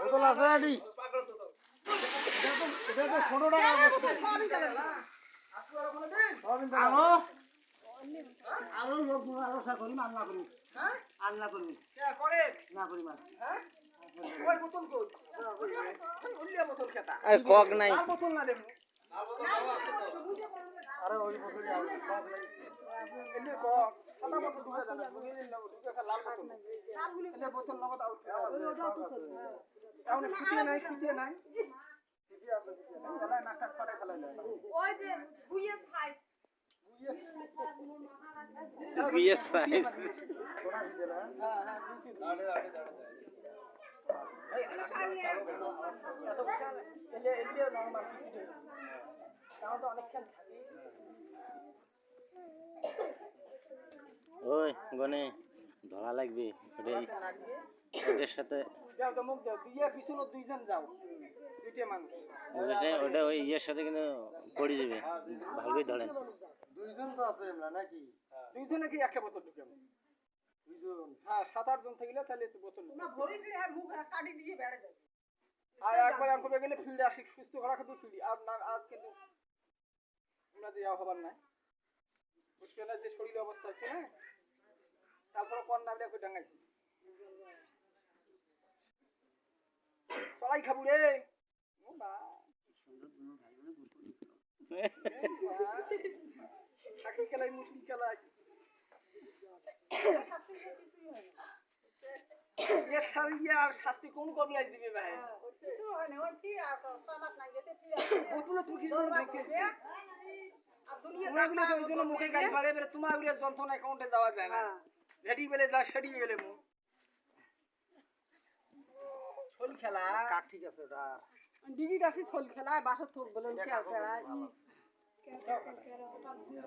বোতল আছে আদি এটা তো 15 টাকা আরো আরো লোক আরো সা করি আল্লাহ করি হ্যাঁ আল্লাহ করি কে করে না করি মা হ্যাঁ ওই বোতল কই ওইলিয়া বোতল খেতা আর কক নাই আর বোতল না দেবো আরে ওই বোতল এনে কক খাতা বোতল ঢুকে দাও ঢুকে দিলাম ঢুকে খা লাল বোতল এনে বোতল নগদ আউট এখন ছুটিয়ে নাই ছুটিয়ে আপনি এলা নাক ফাটে খেলাই ওই যে বুইয়ে খাই বিএস সাইজ थोड़ा भी दे रहा है हां हां এই এত বিশাল এলে নরমাল কিছু দেই তাও তো অনেকক্ষণ থাকি ওই গনে ধরা লাগবে ওদের সাথে যাও তো মুখ দাও দিয়ে পিছনে দুইজন যাও দুইটা মানুষ ওটা ওই ইয়ের সাথে কিন্তু পড়ে যাবে ভালো করে ধরেন দুইজন তো আছে আমরা নাকি দুইজনে কি একটা বোতল ঢুকাবো দুইজন হ্যাঁ 7-8 জন থাকলে তাহলে তো বোতল না ভরি দিয়ে আর মুখ কাটি দিয়ে বেড়ে যাবে আর একবার আমকো গেলে ফিল্ডে আসি সুস্থ করা খাতে ফিল্ডি আর না আজ কিন্তু আমরা যে যাওয়া হবার নাই বুঝবেন না যে শরীর অবস্থা আছে না তারপর কোন নামটা কই ডাঙাইছি সবাই খাবো রে ও বা সুন্দর দুনো ভাই বোন থাকি খেলাই মুশকিল খেলাই এর শাড়িয়া আর শাস্তি কোন কবলাই দিবে ভাই কিছু হয় না ওই কি আর 6 মাস নাই যেতে ফিরে বোতলে তুই কি জন্য দেখেছিস আর দুনিয়া তাকলা ওই জন্য মুখে গাল ফাড়ে বেরে তোমার ওই যন্ত্রণা অ্যাকাউন্টে যাওয়া যায় না রেডি বেলে যা সেডি গেলে মু ছল খেলা কাট ঠিক আছে ওটা ডিগি দাসি ছল খেলা বাসা থোক বলে কি আর খেলা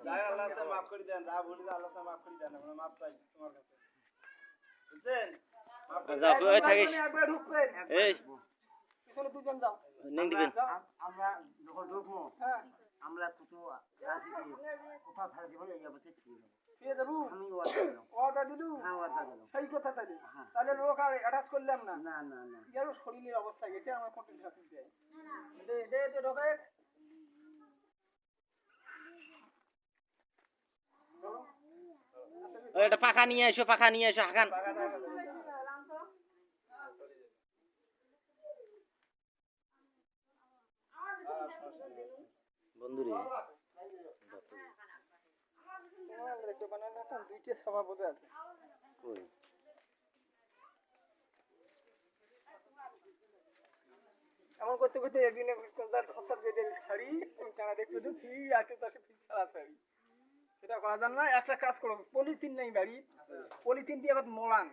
যাই আল্লাহ সে maaf করে দেন যা বলি আল্লাহ সে maaf করে দেন আমরা maaf চাই তোমার কাছে বুঝছেন যা কই থাকিস একবার ঢুকবেন এই পিছনে দুজন যাও নিং দিবেন আমরা যখন ঢুকবো হ্যাঁ আমরা কত রাজি দিয়ে কোথা ফেলে দিব এই অবস্থায় ফিরে যাব আমি ওয়াদা দিলু হ্যাঁ ওয়াদা দিলু সেই কথা তাইলে তাহলে লোক আর অ্যাটাচ করলাম না না না না এর শরীরের অবস্থা গেছে আমার কত ঢাকি দেয় দে দে দে ঢোকে এটা পাখা নিয়ে এসো হাকান বন্ধুরে দেখতে বানানো না দুইটা সভাপতি আছে কই এমন করতে করতে একদিনে কোনটা খসর বেদে শাড়ি তুমি সারা দেখতে তো কি আছে তার সে ফিক্স সারা শাড়ি এটা করা জান না একটা কাজ করো পলিথিন নাই বাড়ি পলিথিন দিয়ে আবার মোলান